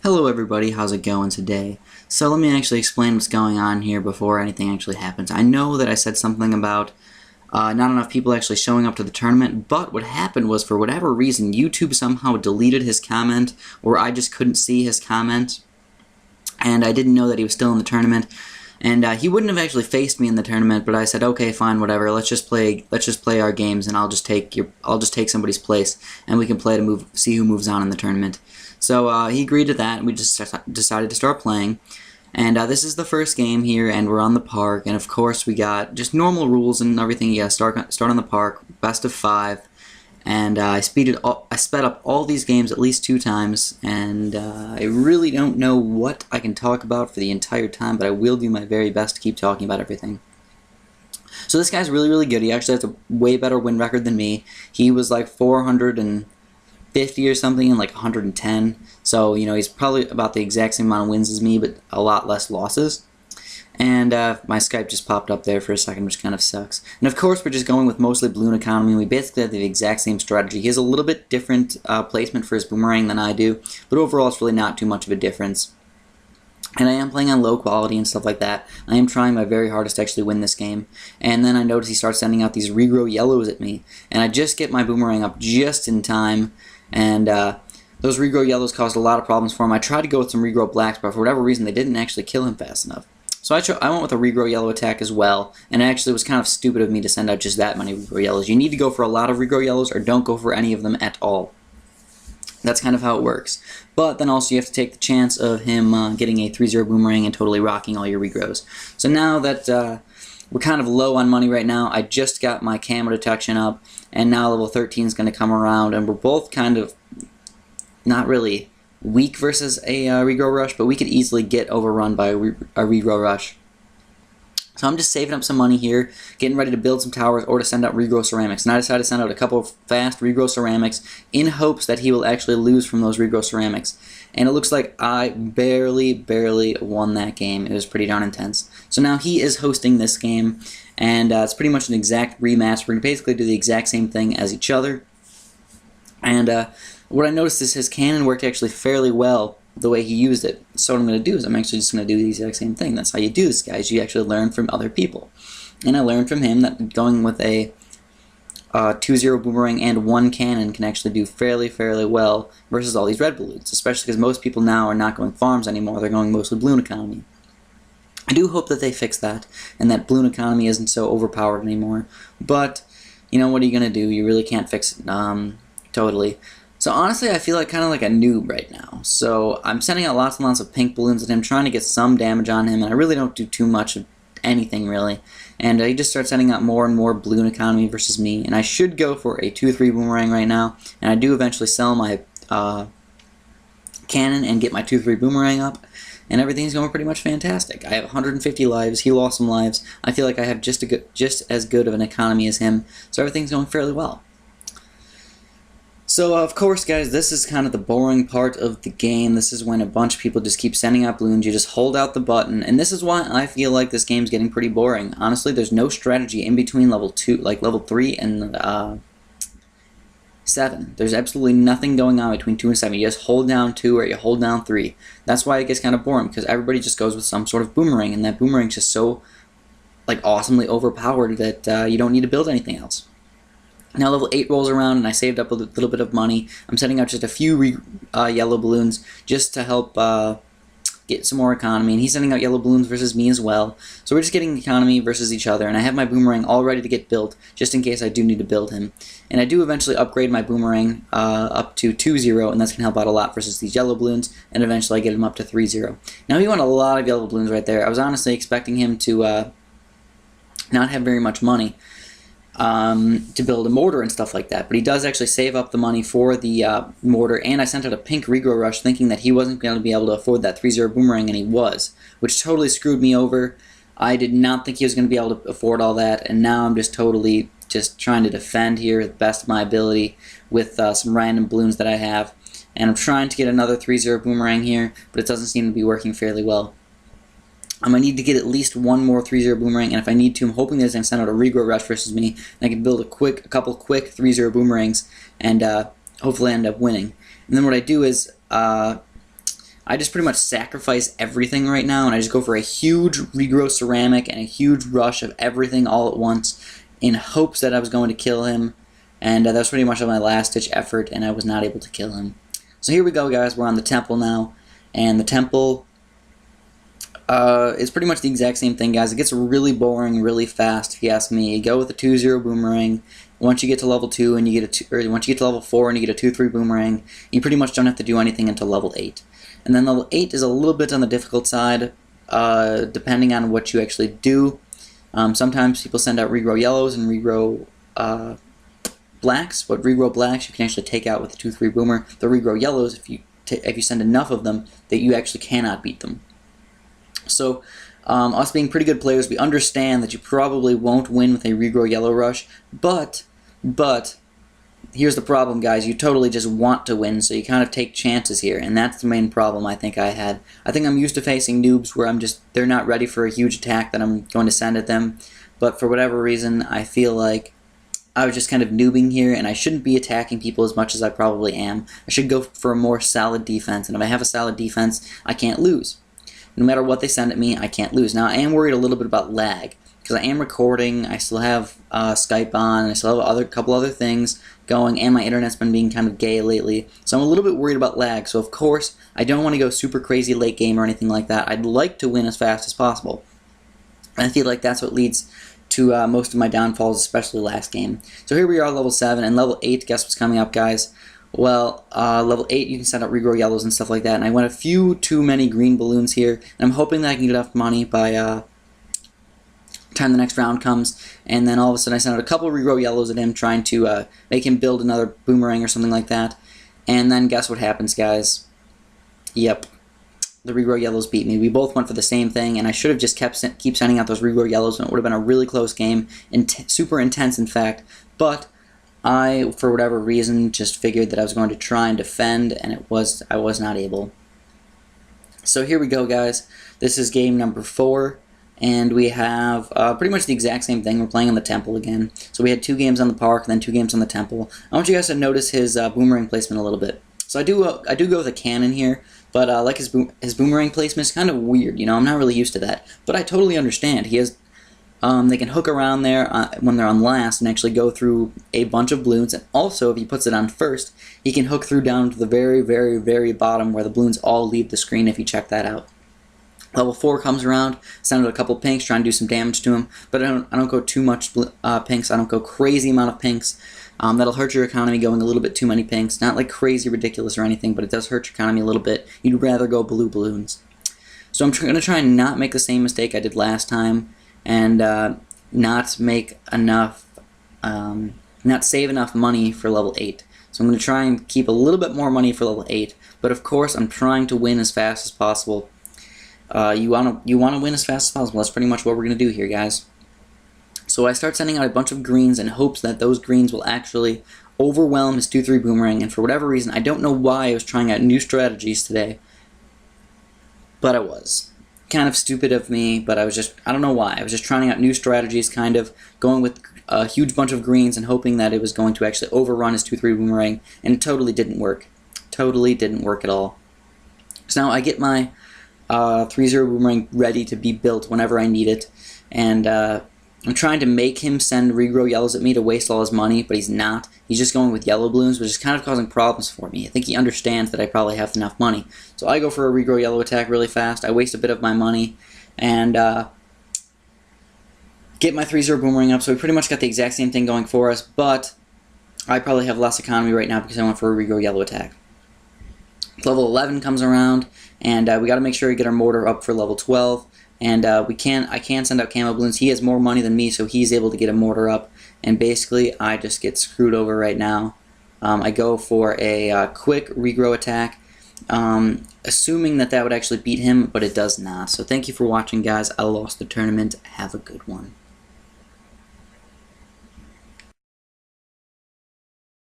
Hello everybody, how's it going today? So let me actually explain what's going on here before anything actually happens. I know that I said something about not enough people actually showing up to the tournament, but what happened was, for whatever reason, YouTube somehow deleted his comment, or I just couldn't see his comment, and I didn't know that he was still in the tournament. And he wouldn't have actually faced me in the tournament, but I said, okay, fine, whatever. Let's just play our games, and I'll just take somebody's place, and we can play to see who moves on in the tournament. So he agreed to that, and we just decided to start playing. And this is the first game here, and we're on the park, and of course we got just normal rules and everything. You gotta start on the park, best of 5. And I sped up all these games at least 2 times, and I really don't know what I can talk about for the entire time, but I will do my very best to keep talking about everything. So this guy's really, really good. He actually has a way better win record than me. He was like 450 or something and like 110, so you know, he's probably about the exact same amount of wins as me, but a lot less losses. And my Skype just popped up there for a second, which kind of sucks. And of course, we're just going with mostly balloon economy. We basically have the exact same strategy. He has a little bit different placement for his boomerang than I do, but overall it's really not too much of a difference. And I am playing on low quality and stuff like that. I am trying my very hardest to actually win this game. And then I notice he starts sending out these regrow yellows at me, and I just get my boomerang up just in time, and those regrow yellows caused a lot of problems for him. I tried to go with some regrow blacks, but for whatever reason they didn't actually kill him fast enough. So I went with a regrow yellow attack as well, and it actually was kind of stupid of me to send out just that many regrow yellows. You need to go for a lot of regrow yellows, or don't go for any of them at all. That's kind of how it works. But then also you have to take the chance of him getting a 3-0 boomerang and totally rocking all your regrows. So now that we're kind of low on money right now, I just got my camo detection up, and now level 13 is going to come around, and we're both kind of not really weak versus a regrow rush, but we could easily get overrun by a regrow rush. So I'm just saving up some money here, getting ready to build some towers or to send out regrow ceramics. And I decided to send out a couple of fast regrow ceramics in hopes that he will actually lose from those regrow ceramics. And it looks like I barely won that game. It was pretty darn intense. So now he is hosting this game, and it's pretty much an exact rematch. We're going to basically do the exact same thing as each other. And what I noticed is his cannon worked actually fairly well the way he used it. So what I'm going to do is I'm actually just going to do the exact same thing. That's how you do this, guys. You actually learn from other people. And I learned from him that going with a 2-0 boomerang and 1 cannon can actually do fairly well versus all these red balloons, especially because most people now are not going farms anymore. They're going mostly balloon economy. I do hope that they fix that and that balloon economy isn't so overpowered anymore. But, you know, what are you going to do? You really can't fix it totally. So honestly, I feel like kind of like a noob right now. So I'm sending out lots and lots of pink balloons at him, trying to get some damage on him, and I really don't do too much of anything really. And he just starts sending out more and more balloon economy versus me. And I should go for a 2-3 boomerang right now, and I do eventually sell my cannon and get my 2-3 boomerang up, and everything's going pretty much fantastic. I have 150 lives. He lost some lives. I feel like I have just as good of an economy as him, so everything's going fairly well. So, of course, guys, this is kind of the boring part of the game. This is when a bunch of people just keep sending out balloons. You just hold out the button, and this is why I feel like this game's getting pretty boring. Honestly, there's no strategy in between level 3 and 7. There's absolutely nothing going on between 2 and 7. You just hold down 2 or you hold down 3. That's why it gets kind of boring, because everybody just goes with some sort of boomerang, and that boomerang's just so awesomely overpowered that you don't need to build anything else. Now level 8 rolls around, and I saved up a little bit of money. I'm sending out just a few yellow balloons just to help get some more economy, and he's sending out yellow balloons versus me as well. So we're just getting economy versus each other, and I have my boomerang all ready to get built just in case I do need to build him. And I do eventually upgrade my boomerang up to 2-0, and that's going to help out a lot versus these yellow balloons, and eventually I get him up to 3-0. Now he won a lot of yellow balloons right there. I was honestly expecting him to not have very much money to build a mortar and stuff like that, but he does actually save up the money for the mortar, and I sent out a pink regrow rush thinking that he wasn't going to be able to afford that 3-0 boomerang, and he was, which totally screwed me over. I did not think he was going to be able to afford all that, and now I'm just totally trying to defend here to the best of my ability with some random balloons that I have, and I'm trying to get another 3-0 boomerang here, but it doesn't seem to be working fairly well. I'm going to need to get at least one more 3-0 boomerang, and if I need to, I'm hoping that it's going to send out a regrow rush versus me, and I can build a couple quick 3-0 boomerangs, and hopefully end up winning. And then what I do is I just pretty much sacrifice everything right now, and I just go for a huge regrow ceramic and a huge rush of everything all at once in hopes that I was going to kill him. And that was pretty much my last-ditch effort, and I was not able to kill him. So here we go, guys. We're on the temple now, and the temple is pretty much the exact same thing, guys. It gets really boring really fast, if you ask me. You go with a 2-0 boomerang. Once you get to level 2 and you get once you get to level 4 and you get a 2-3 boomerang, you pretty much don't have to do anything until level 8. And then level 8 is a little bit on the difficult side, depending on what you actually do. Sometimes people send out regrow yellows and regrow blacks, but regrow blacks you can actually take out with a 2-3 boomer. The regrow yellows, if you send enough of them, that you actually cannot beat them. So, us being pretty good players, we understand that you probably won't win with a regrow yellow rush, but here's the problem, guys. You totally just want to win, so you kind of take chances here, and that's the main problem I think I had. I think I'm used to facing noobs where they're not ready for a huge attack that I'm going to send at them, but for whatever reason, I feel like I was just kind of noobing here, and I shouldn't be attacking people as much as I probably am. I should go for a more solid defense, and if I have a solid defense, I can't lose. No matter what they send at me, I can't lose. Now, I am worried a little bit about lag, because I am recording, I still have Skype on, and I still have a couple other things going, and my internet's been being kind of gay lately, so I'm a little bit worried about lag. So of course, I don't want to go super crazy late game or anything like that. I'd like to win as fast as possible. And I feel like that's what leads to most of my downfalls, especially last game. So here we are, level 7, and level 8, guess what's coming up, guys? Well, level 8, you can send out regrow yellows and stuff like that, and I went a few too many green balloons here, and I'm hoping that I can get enough money by time the next round comes, and then all of a sudden I sent out a couple of regrow yellows at him, trying to make him build another boomerang or something like that, and then guess what happens, guys? Yep. The regrow yellows beat me. We both went for the same thing, and I should have just keep sending out those regrow yellows, and it would have been a really close game, super intense in fact, but I, for whatever reason, just figured that I was going to try and defend, and I was not able. So here we go, guys. This is game number 4, and we have pretty much the exact same thing. We're playing on the temple again. So we had 2 games on the park, and then 2 games on the temple. I want you guys to notice his boomerang placement a little bit. So I do go with a cannon here, but like his boomerang placement is kind of weird. You know, I'm not really used to that, but I totally understand. He has they can hook around there when they're on last and actually go through a bunch of balloons. And also, if he puts it on first, he can hook through down to the very, very, very bottom where the balloons all leave the screen if you check that out. Level 4 comes around, send out a couple pinks, trying to do some damage to him, but I don't go too much pinks. I don't go crazy amount of pinks. That'll hurt your economy going a little bit too many pinks. Not like crazy ridiculous or anything, but it does hurt your economy a little bit. You'd rather go blue balloons. So I'm going to try and not make the same mistake I did last time, and not make enough, not save enough money for level 8. So I'm going to try and keep a little bit more money for level 8, but of course I'm trying to win as fast as possible. You want to win as fast as possible. That's pretty much what we're going to do here, guys. So I start sending out a bunch of greens in hopes that those greens will actually overwhelm his 2-3 boomerang, and for whatever reason, I don't know why I was trying out new strategies today, but I was. Kind of stupid of me, but I don't know why. I was just trying out new strategies, kind of going with a huge bunch of greens and hoping that it was going to actually overrun his 2-3 boomerang, and it totally didn't work. Totally didn't work at all. So now I get my 3-0 boomerang ready to be built whenever I need it, and I'm trying to make him send regrow yellows at me to waste all his money, but he's not. He's just going with yellow balloons, which is kind of causing problems for me. I think he understands that I probably have enough money. So I go for a regrow yellow attack really fast. I waste a bit of my money, and get my 3-0 boomerang up. So we pretty much got the exact same thing going for us, but I probably have less economy right now because I went for a regrow yellow attack. Level 11 comes around, and we got to make sure we get our mortar up for level 12. And I can send out camo balloons. He has more money than me, so he's able to get a mortar up. And basically, I just get screwed over right now. I go for a quick regrow attack, assuming that would actually beat him, but it does not. So thank you for watching, guys. I lost the tournament. Have a good one.